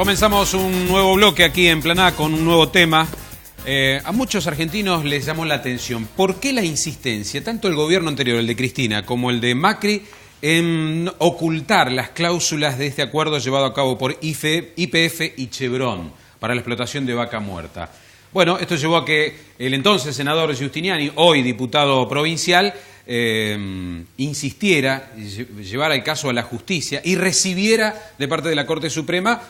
Comenzamos un nuevo bloque aquí en Plan A con un nuevo tema. A muchos argentinos les llamó la atención. ¿Por qué la insistencia, tanto el gobierno anterior, el de Cristina, como el de Macri, en ocultar las cláusulas de este acuerdo llevado a cabo por YPF y Chevron para la explotación de vaca muerta? Bueno, esto llevó a que el entonces senador Giustiniani, hoy diputado provincial, insistiera, llevara el caso a la justicia y recibiera de parte de la Corte Suprema,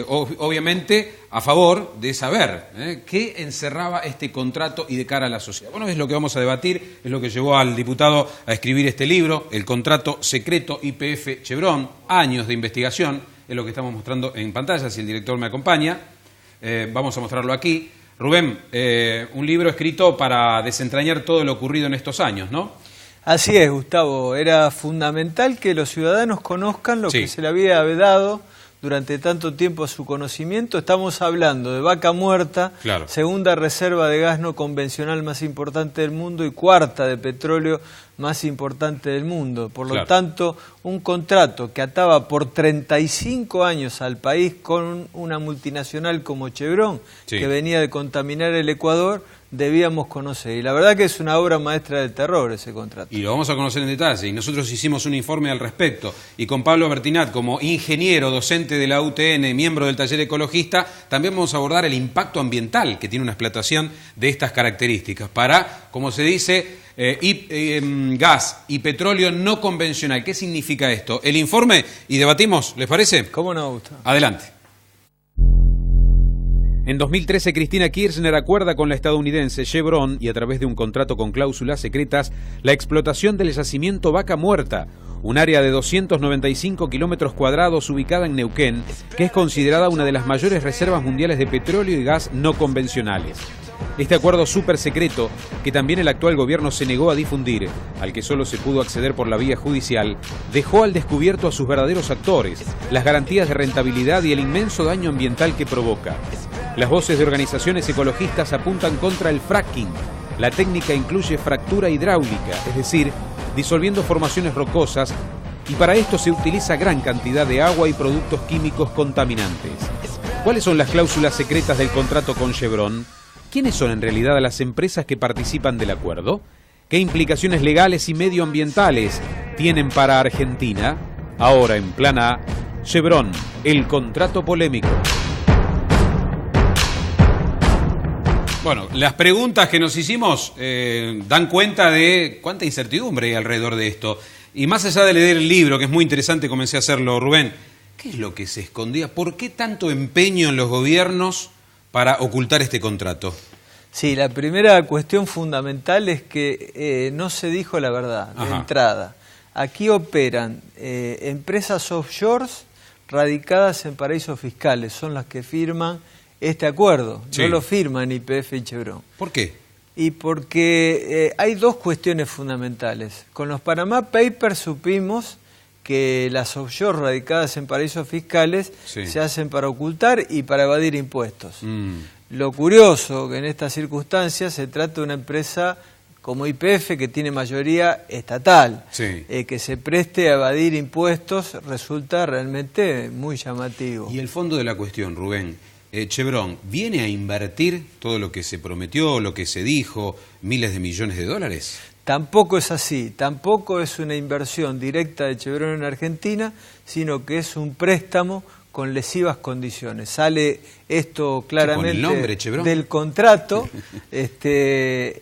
obviamente, a favor de saber qué encerraba este contrato y de cara a la sociedad. Bueno, es lo que vamos a debatir, es lo que llevó al diputado a escribir este libro, El contrato secreto YPF-Chevron, años de investigación, es lo que estamos mostrando en pantalla, si el director me acompaña, vamos a mostrarlo aquí. Rubén, un libro escrito para desentrañar todo lo ocurrido en estos años, ¿no? Así es, Gustavo. Era fundamental que los ciudadanos conozcan lo que se le había vedado durante tanto tiempo a su conocimiento. Estamos hablando de vaca muerta, segunda reserva de gas no convencional más importante del mundo y cuarta de petróleo más importante del mundo. Por lo tanto, un contrato que ataba por 35 años al país con una multinacional como Chevron, que venía de contaminar el Ecuador, debíamos conocer. Y la verdad que es una obra maestra del terror ese contrato. Y lo vamos a conocer en detalle. Y nosotros hicimos un informe al respecto. Y con Pablo Bertinat, como ingeniero, docente de la UTN, miembro del taller ecologista, también vamos a abordar el impacto ambiental que tiene una explotación de estas características para, como se dice, gas y petróleo no convencional. ¿Qué significa esto? El informe y debatimos, ¿les parece? ¿Cómo no, Gustavo? Adelante. En 2013, Cristina Kirchner acuerda con la estadounidense Chevron y a través de un contrato con cláusulas secretas la explotación del yacimiento Vaca Muerta, un área de 295 kilómetros cuadrados ubicada en Neuquén, que es considerada una de las mayores reservas mundiales de petróleo y gas no convencionales. Este acuerdo súper secreto, que también el actual gobierno se negó a difundir, al que solo se pudo acceder por la vía judicial, dejó al descubierto a sus verdaderos actores, las garantías de rentabilidad y el inmenso daño ambiental que provoca. Las voces de organizaciones ecologistas apuntan contra el fracking. La técnica incluye fractura hidráulica, es decir, disolviendo formaciones rocosas, y para esto se utiliza gran cantidad de agua y productos químicos contaminantes. ¿Cuáles son las cláusulas secretas del contrato con Chevron? ¿Quiénes son en realidad las empresas que participan del acuerdo? ¿Qué implicaciones legales y medioambientales tienen para Argentina? Ahora en Plan A, Chevron, el contrato polémico. Bueno, las preguntas que nos hicimos dan cuenta de cuánta incertidumbre hay alrededor de esto. Y más allá de leer el libro, que es muy interesante, comencé a hacerlo, Rubén, ¿qué es lo que se escondía? ¿Por qué tanto empeño en los gobiernos para ocultar este contrato? Sí, la primera cuestión fundamental es que no se dijo la verdad de entrada. Aquí operan empresas offshores radicadas en paraísos fiscales, son las que firman este acuerdo, no lo firman YPF y Chevron. ¿Por qué? Y porque hay dos cuestiones fundamentales. Con los Panama Papers supimos que las offshore radicadas en paraísos fiscales se hacen para ocultar y para evadir impuestos. Lo curioso que en estas circunstancias se trata de una empresa como YPF que tiene mayoría estatal, que se preste a evadir impuestos resulta realmente muy llamativo. Y el fondo de la cuestión, Rubén, Chevron, ¿viene a invertir todo lo que se prometió, lo que se dijo, miles de millones de dólares? Tampoco es así, tampoco es una inversión directa de Chevron en Argentina, sino que es un préstamo con lesivas condiciones. Sale esto claramente del contrato. Este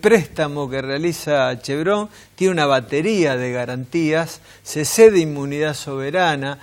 préstamo que realiza Chevron tiene una batería de garantías, se cede inmunidad soberana,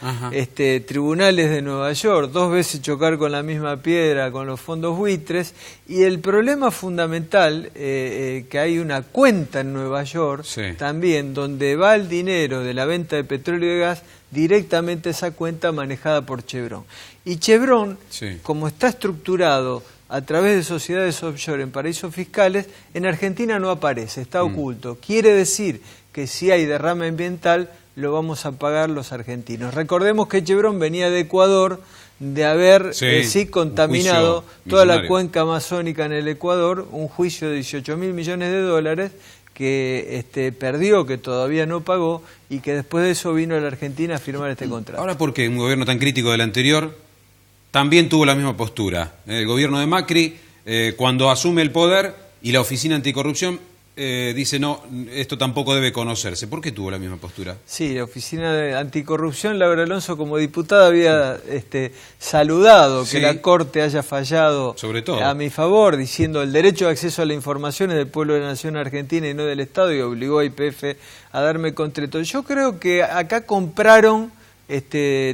tribunales de Nueva York, 2 veces chocar con la misma piedra con los fondos buitres, y el problema fundamental que hay una cuenta en Nueva York también donde va el dinero de la venta de petróleo y gas directamente esa cuenta manejada por Chevron. Y Chevron, como está estructurado a través de sociedades offshore en paraísos fiscales, en Argentina no aparece, está oculto. Quiere decir que si hay derrame ambiental, lo vamos a pagar los argentinos. Recordemos que Chevron venía de Ecuador, de haber contaminado toda la cuenca amazónica en el Ecuador, un juicio de 18.000 millones de dólares, que perdió, que todavía no pagó, y que después de eso vino a la Argentina a firmar este contrato. Ahora, ¿por qué un gobierno tan crítico del anterior también tuvo la misma postura. El gobierno de Macri, cuando asume el poder y la Oficina Anticorrupción dice no, esto tampoco debe conocerse. ¿Por qué tuvo la misma postura? Sí, la Oficina de Anticorrupción, Laura Alonso como diputada había saludado que la Corte haya fallado sobre todo a mi favor, diciendo el derecho de acceso a la información es del pueblo de la nación argentina y no del Estado, y obligó a YPF a darme contreto. Yo creo que acá compraron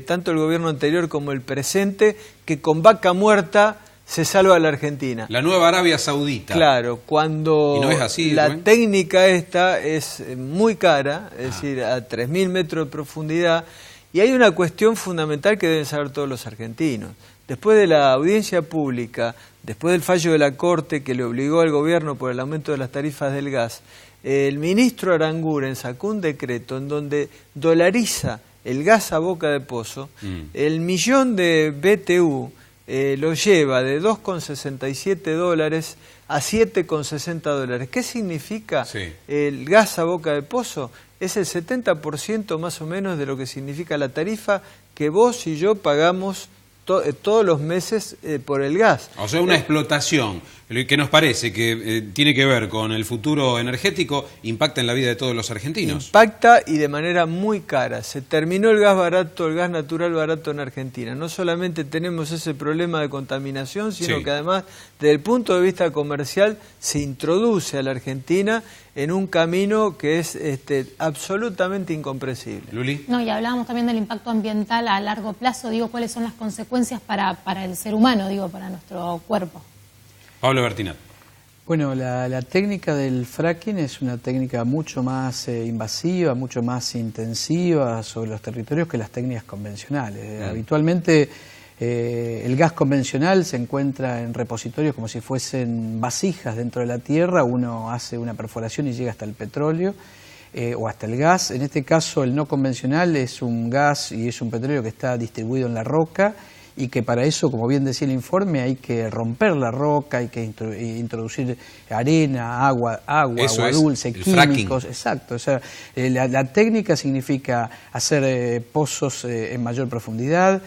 tanto el gobierno anterior como el presente, que con vaca muerta se salva a la Argentina. La nueva Arabia Saudita. Claro, cuando no es así, la técnica esta es muy cara, es decir, a 3.000 metros de profundidad, y hay una cuestión fundamental que deben saber todos los argentinos. Después de la audiencia pública, después del fallo de la Corte que le obligó al gobierno por el aumento de las tarifas del gas, el ministro Aranguren sacó un decreto en donde dolariza el gas a boca de pozo, el millón de BTU lo lleva de $2,67 a $7,60. ¿Qué significa el gas a boca de pozo? Es el 70% más o menos de lo que significa la tarifa que vos y yo pagamos todos los meses por el gas. O sea, una explotación que nos parece que tiene que ver con el futuro energético, impacta en la vida de todos los argentinos. Impacta y de manera muy cara. Se terminó el gas barato, el gas natural barato en Argentina. No solamente tenemos ese problema de contaminación, sino que además, desde el punto de vista comercial, se introduce a la Argentina en un camino que es absolutamente incomprensible. ¿Luli? No, y hablábamos también del impacto ambiental a largo plazo. Digo, ¿cuáles son las consecuencias para el ser humano, digo, para nuestro cuerpo? Pablo Bertinat. Bueno, la técnica del fracking es una técnica mucho más invasiva, mucho más intensiva sobre los territorios que las técnicas convencionales. Habitualmente el gas convencional se encuentra en repositorios como si fuesen vasijas dentro de la tierra. Uno hace una perforación y llega hasta el petróleo o hasta el gas. En este caso el no convencional es un gas y es un petróleo que está distribuido en la roca, y que para eso, como bien decía el informe, hay que romper la roca, hay que introducir arena, agua dulce, químicos. Fracking. Exacto. O sea, la técnica significa hacer pozos en mayor profundidad,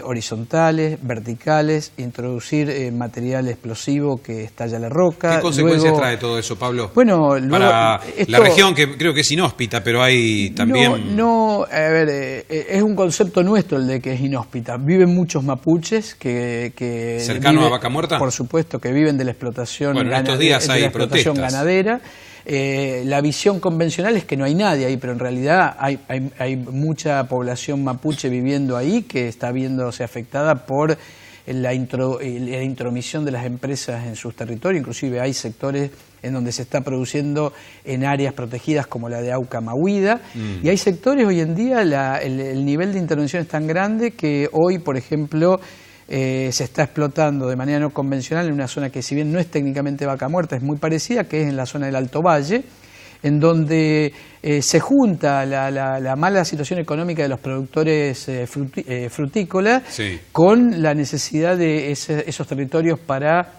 horizontales, verticales, introducir material explosivo que estalla la roca. ¿Qué consecuencias trae todo eso, Pablo? Bueno, para la región, que creo que es inhóspita, pero hay también... No, a ver, es un concepto nuestro el de que es inhóspita. Viven muchos mapuches que ¿cercano a Vaca Muerta? Por supuesto, que viven de la explotación, en estos días hay protestas. Ganadera. La visión convencional es que no hay nadie ahí, pero en realidad hay mucha población mapuche viviendo ahí que está viéndose afectada por la intromisión de las empresas en sus territorios. Inclusive hay sectores en donde se está produciendo en áreas protegidas como la de Auca Mahuida, y hay sectores hoy en día, el nivel de intervención es tan grande que hoy, por ejemplo, se está explotando de manera no convencional en una zona que, si bien no es técnicamente Vaca Muerta, es muy parecida, que es en la zona del Alto Valle, en donde se junta la mala situación económica de los productores frutícolas con la necesidad de esos territorios para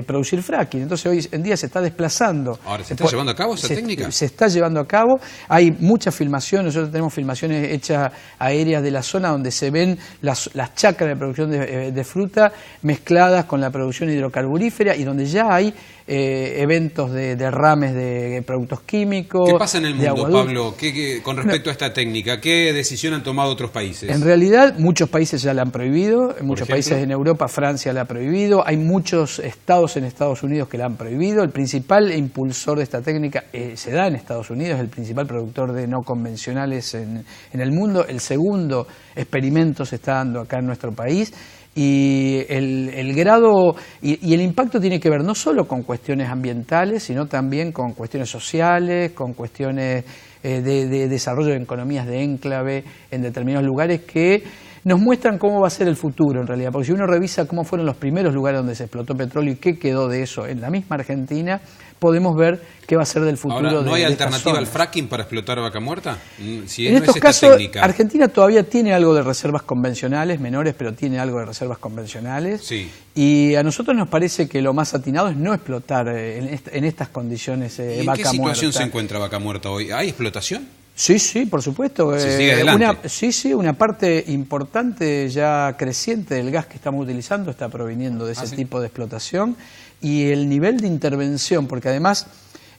producir fracking. Entonces hoy en día se está desplazando. Ahora, ¿se está llevando a cabo esa técnica? Se está llevando a cabo. Hay muchas filmaciones. Nosotros tenemos filmaciones hechas aéreas de la zona donde se ven las chacras de producción de fruta mezcladas con la producción hidrocarburífera, y donde ya hay eventos de derrames de productos químicos. ¿Qué pasa en el mundo, Pablo, con respecto a esta técnica? ¿Qué decisión han tomado otros países? En realidad, muchos países ya la han prohibido. En muchos países en Europa, Francia la ha prohibido. Hay muchos estados en Estados Unidos que la han prohibido. El principal impulsor de esta técnica se da en Estados Unidos, es el principal productor de no convencionales en el mundo. El segundo experimento se está dando acá en nuestro país. Y el grado y el impacto tiene que ver no solo con cuestiones ambientales, sino también con cuestiones sociales, con cuestiones de desarrollo de economías de enclave en determinados lugares, que nos muestran cómo va a ser el futuro en realidad. Porque si uno revisa cómo fueron los primeros lugares donde se explotó petróleo y qué quedó de eso en la misma Argentina, podemos ver qué va a ser del futuro. Ahora, ¿no hay alternativa al fracking para explotar Vaca Muerta? Si en estos casos, Argentina todavía tiene algo de reservas convencionales, menores, pero tiene algo de reservas convencionales. Sí. Y a nosotros nos parece que lo más atinado es no explotar en estas condiciones Vaca Muerta. ¿En qué situación se encuentra Vaca Muerta hoy? ¿Hay explotación? Sí, sí, por supuesto. Sigue adelante. Una parte importante ya creciente del gas que estamos utilizando está proviniendo de ese tipo de explotación, y el nivel de intervención, porque además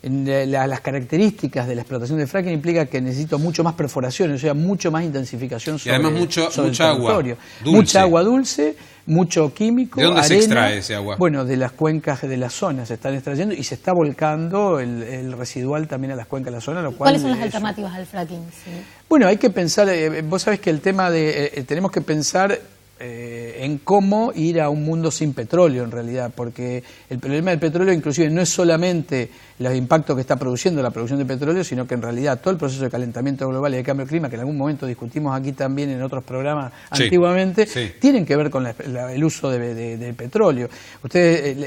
las características de la explotación de fracking implica que necesito mucho más perforaciones, o sea, mucho más intensificación sobre, y además mucha agua dulce. Mucha agua dulce, mucho químico. ¿De dónde arena, se extrae ese agua? Bueno, de las cuencas de las zonas se están extrayendo y se está volcando el residual también a las cuencas de la zona. Lo cual ¿Cuáles son las alternativas al fracking? Sí. Bueno, hay que pensar, vos sabés que el tema de, tenemos que pensar en cómo ir a un mundo sin petróleo en realidad, porque el problema del petróleo inclusive no es solamente los impactos que está produciendo la producción de petróleo, sino que en realidad todo el proceso de calentamiento global y de cambio de clima, que en algún momento discutimos aquí también en otros programas antiguamente, tienen que ver con el uso de petróleo.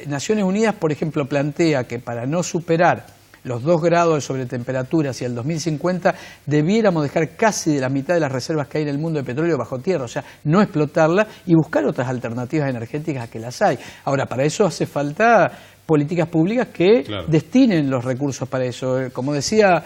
Naciones Unidas, por ejemplo, plantea que para no superar los 2 grados de sobretemperatura hacia el 2050, debiéramos dejar casi de la mitad de las reservas que hay en el mundo de petróleo bajo tierra, o sea, no explotarla y buscar otras alternativas energéticas que las hay. Ahora, para eso hace falta políticas públicas que destinen los recursos para eso. Como decía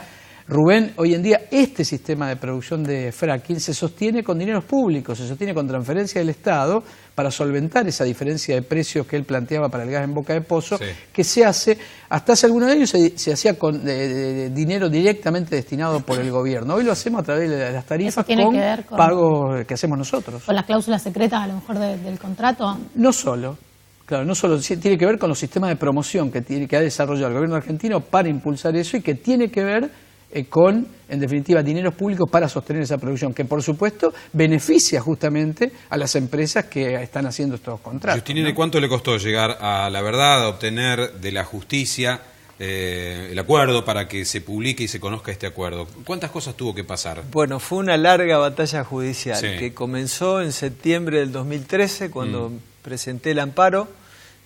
Rubén, hoy en día este sistema de producción de fracking se sostiene con dineros públicos, se sostiene con transferencia del Estado para solventar esa diferencia de precios que él planteaba para el gas en boca de pozo, que se hace, hasta hace algunos años se hacía con dinero directamente destinado por el gobierno. Hoy lo hacemos a través de las tarifas con pagos que hacemos nosotros. ¿Con las cláusulas secretas a lo mejor del contrato? No solo. Claro, no solo tiene que ver con los sistemas de promoción que ha desarrollado el gobierno argentino para impulsar eso, y que tiene que ver con, en definitiva, dineros públicos para sostener esa producción, que por supuesto beneficia justamente a las empresas que están haciendo estos contratos. Justiniano, ¿cuánto le costó llegar a la verdad, a obtener de la justicia el acuerdo para que se publique y se conozca este acuerdo? ¿Cuántas cosas tuvo que pasar? Bueno, fue una larga batalla judicial que comenzó en septiembre del 2013, cuando presenté el amparo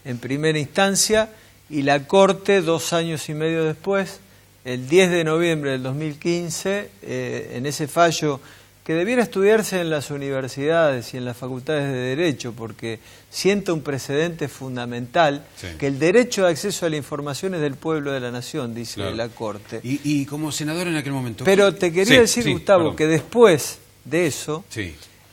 en primera instancia, y la Corte 2 años y medio después, el 10 de noviembre del 2015, en ese fallo que debiera estudiarse en las universidades y en las facultades de Derecho, porque sienta un precedente fundamental, que el derecho de acceso a la información es del pueblo de la nación, dice la Corte. Y como senador en aquel momento... Pero te quería decir, Gustavo, que después de eso,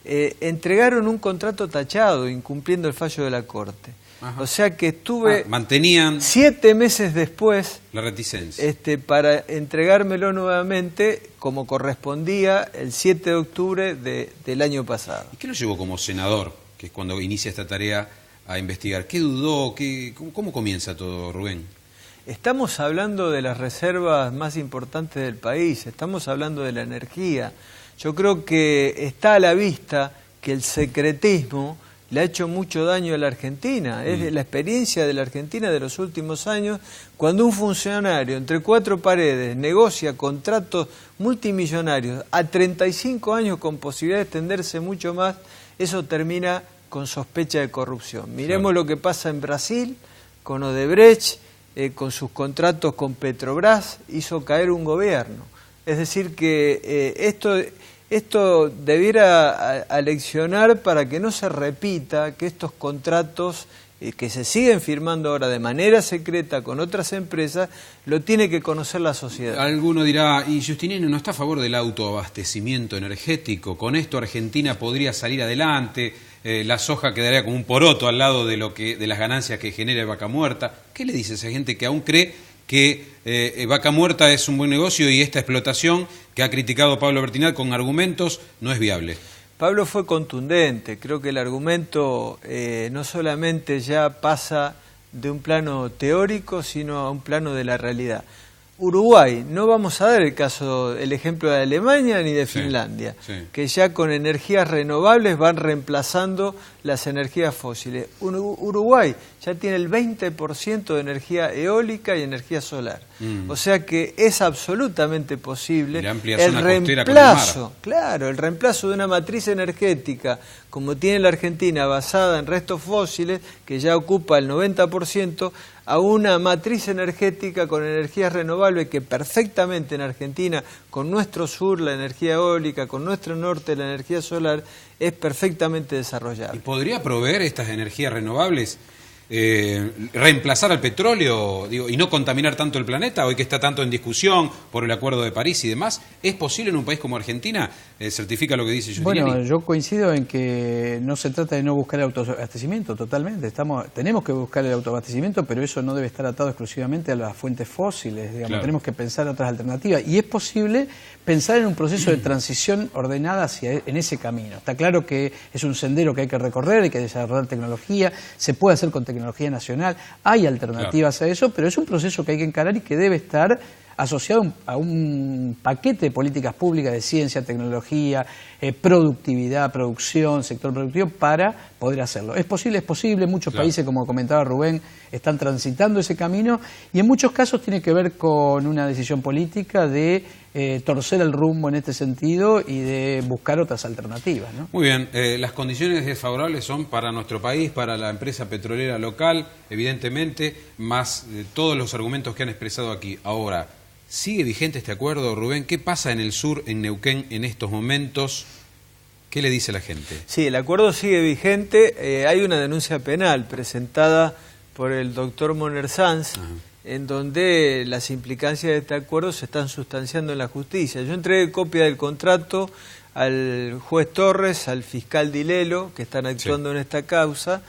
entregaron un contrato tachado, incumpliendo el fallo de la Corte. O sea que estuve mantenían 7 meses después la reticencia para entregármelo nuevamente como correspondía el 7 de octubre del año pasado. ¿Y qué lo llevó como senador, que es cuando inicia esta tarea, a investigar? ¿Qué dudó? ¿Cómo comienza todo, Rubén? Estamos hablando de las reservas más importantes del país, estamos hablando de la energía. Yo creo que está a la vista que el secretismo le ha hecho mucho daño a la Argentina. Es la experiencia de la Argentina de los últimos años, cuando un funcionario entre 4 paredes negocia contratos multimillonarios a 35 años con posibilidad de extenderse mucho más, eso termina con sospecha de corrupción. Miremos lo que pasa en Brasil con Odebrecht, con sus contratos con Petrobras, hizo caer un gobierno. Es decir que esto debiera aleccionar para que no se repita que estos contratos que se siguen firmando ahora de manera secreta con otras empresas, lo tiene que conocer la sociedad. Alguno dirá, y Justiniano no está a favor del autoabastecimiento energético, con esto Argentina podría salir adelante, la soja quedaría como un poroto al lado de las ganancias que genera Vaca Muerta. ¿Qué le dice a esa gente que aún cree que Vaca Muerta es un buen negocio y esta explotación que ha criticado Pablo Bertinat con argumentos no es viable? Pablo fue contundente. Creo que el argumento no solamente ya pasa de un plano teórico, sino a un plano de la realidad. Uruguay, no vamos a dar el ejemplo de Alemania ni de Finlandia, que ya con energías renovables van reemplazando las energías fósiles. Uruguay ya tiene el 20% de energía eólica y energía solar. O sea que es absolutamente posible el reemplazo, el reemplazo de una matriz energética como tiene la Argentina basada en restos fósiles, que ya ocupa el 90%, a una matriz energética con energías renovables que perfectamente en Argentina, con nuestro sur la energía eólica, con nuestro norte la energía solar, es perfectamente desarrollable. ¿Y podría proveer estas energías renovables reemplazar al petróleo, digo, y no contaminar tanto el planeta, hoy que está tanto en discusión por el Acuerdo de París y demás? ¿Es posible en un país como Argentina? ¿Certifica lo que dice Giustiniani? Bueno, yo coincido en que no se trata de no buscar el autoabastecimiento, totalmente. Tenemos que buscar el autoabastecimiento, pero eso no debe estar atado exclusivamente a las fuentes fósiles, digamos. Claro. Tenemos que pensar otras alternativas. Y es posible pensar en un proceso de transición ordenada en ese camino. Está claro que es un sendero que hay que recorrer, hay que desarrollar tecnología, se puede hacer con tecnología nacional, hay alternativas a eso, pero es un proceso que hay que encarar y que debe estar asociado a un paquete de políticas públicas de ciencia, tecnología, productividad, producción, sector productivo, para poder hacerlo. Es posible, muchos países, como comentaba Rubén, están transitando ese camino y en muchos casos tiene que ver con una decisión política de torcer el rumbo en este sentido y de buscar otras alternativas, ¿no? Muy bien, las condiciones desfavorables son para nuestro país, para la empresa petrolera local, evidentemente, más todos los argumentos que han expresado aquí. Ahora, ¿sigue vigente este acuerdo, Rubén? ¿Qué pasa en el sur, en Neuquén, en estos momentos? ¿Qué le dice la gente? Sí, el acuerdo sigue vigente. Hay una denuncia penal presentada por el doctor Moner Sanz, en donde las implicancias de este acuerdo se están sustanciando en la justicia. Yo entregué copia del contrato al juez Torres, al fiscal Dilelo, que están actuando en esta causa,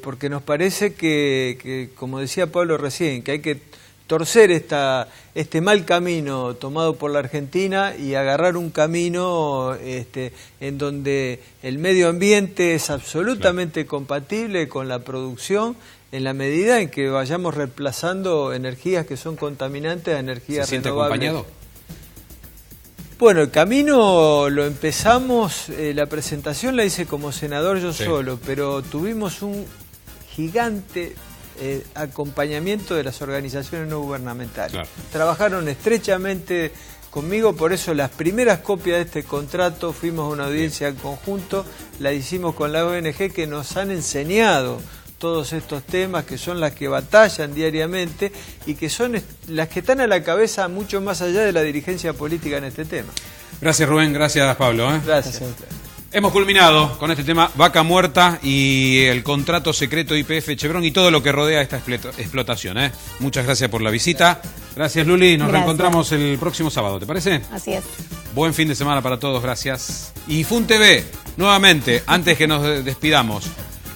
porque nos parece que, como decía Pablo recién, que hay que torcer este mal camino tomado por la Argentina y agarrar un camino en donde el medio ambiente es absolutamente compatible con la producción, en la medida en que vayamos reemplazando energías que son contaminantes a energías renovables. ¿Se siente acompañado? Bueno, el camino lo empezamos, la presentación la hice como senador yo solo, pero tuvimos un gigante acompañamiento de las organizaciones no gubernamentales. Claro. Trabajaron estrechamente conmigo, por eso las primeras copias de este contrato, fuimos a una audiencia en conjunto, la hicimos con la ONG que nos han enseñado todos estos temas, que son las que batallan diariamente y que son las que están a la cabeza mucho más allá de la dirigencia política en este tema. Gracias, Rubén, gracias, Pablo. Gracias. Hemos culminado con este tema Vaca Muerta y el contrato secreto YPF Chevron y todo lo que rodea esta explotación. Muchas gracias por la visita. Gracias, Luli. Nos reencontramos el próximo sábado, ¿te parece? Así es. Buen fin de semana para todos, gracias. Y FUNTV, nuevamente, antes que nos despidamos,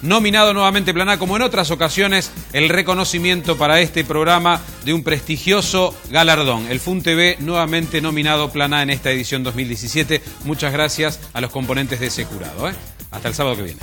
nominado nuevamente Plan A, como en otras ocasiones, el reconocimiento para este programa de un prestigioso galardón. El FUNTV nuevamente nominado Plan A en esta edición 2017. Muchas gracias a los componentes de ese jurado. Hasta el sábado que viene.